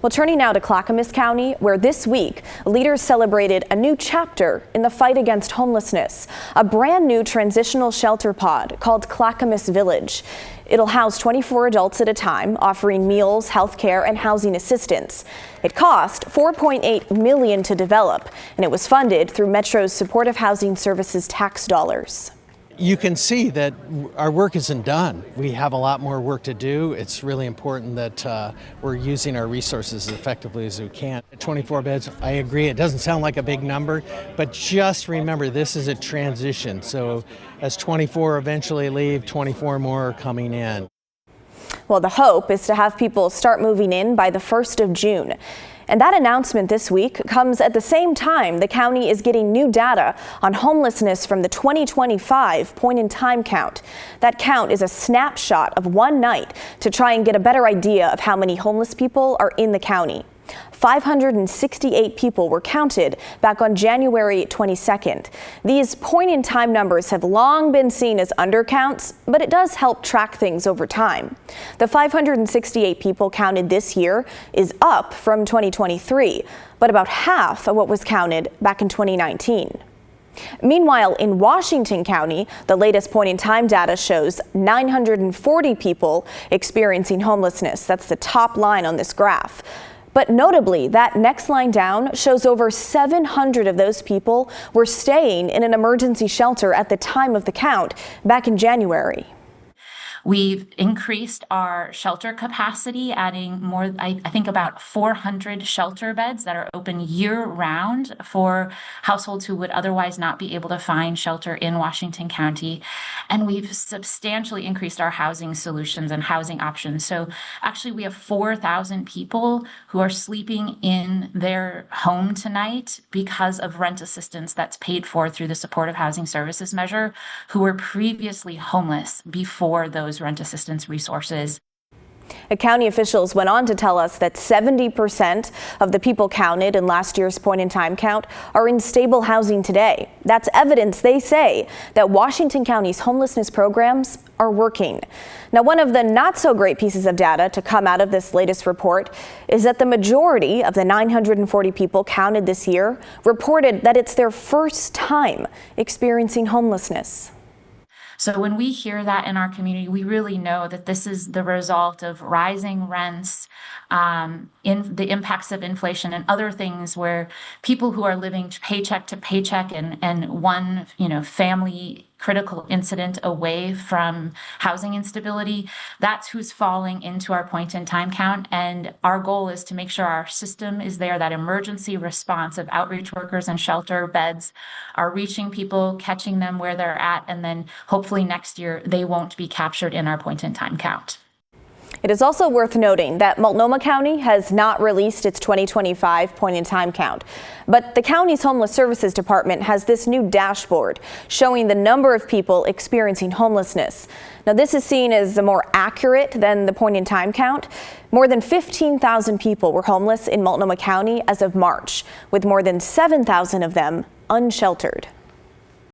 Well, turning now to Clackamas County, where this week leaders celebrated a new chapter in the fight against homelessness, a brand new transitional shelter pod called Clackamas Village. It'll house 24 adults at a time, offering meals, health care, and housing assistance. It cost $4.8 million to develop, and it was funded through Metro's Supportive Housing Services tax dollars. You can see that our work isn't done. We have a lot more work to do. It's really important that we're using our resources as effectively as we can. 24 beds, I agree, it doesn't sound like a big number, but just remember this is a transition. So as 24 eventually leave, 24 more are coming in. Well, the hope is to have people start moving in by the 1st of June. And that announcement this week comes at the same time the county is getting new data on homelessness from the 2025 point-in-time count. That count is a snapshot of one night to try and get a better idea of how many homeless people are in the county. 568 people were counted back on January 22nd. These point-in-time numbers have long been seen as undercounts, but it does help track things over time. The 568 people counted this year is up from 2023, but about half of what was counted back in 2019. Meanwhile, in Washington County, the latest point-in-time data shows 940 people experiencing homelessness. That's the top line on this graph. But notably, that next line down shows over 700 of those people were staying in an emergency shelter at the time of the count back in January. We've increased our shelter capacity, adding more, I think about 400 shelter beds that are open year-round for households who would otherwise not be able to find shelter in Washington County. And we've substantially increased our housing solutions and housing options. So actually we have 4,000 people who are sleeping in their home tonight because of rent assistance that's paid for through the Supportive Housing Services measure, who were previously homeless before those rent assistance resources. The county officials went on to tell us that 70% of the people counted in last year's point-in-time count are in stable housing today. That's evidence, they say, that Washington County's homelessness programs are working. Now, one of the not-so-great pieces of data to come out of this latest report is that the majority of the 940 people counted this year reported that it's their first time experiencing homelessness. So when we hear that in our community, we really know that this is the result of rising rents, in the impacts of inflation and other things where people who are living paycheck to paycheck and one, family critical incident away from housing instability, that's who's falling into our point-in-time count. And our goal is to make sure our system is there, that emergency response of outreach workers and shelter beds are reaching people, catching them where they're at, and then hopefully next year they won't be captured in our point-in-time count. It is also worth noting that Multnomah County has not released its 2025 point-in-time count, but the county's Homeless Services Department has this new dashboard showing the number of people experiencing homelessness. Now, this is seen as more accurate than the point-in-time count. More than 15,000 people were homeless in Multnomah County as of March, with more than 7,000 of them unsheltered.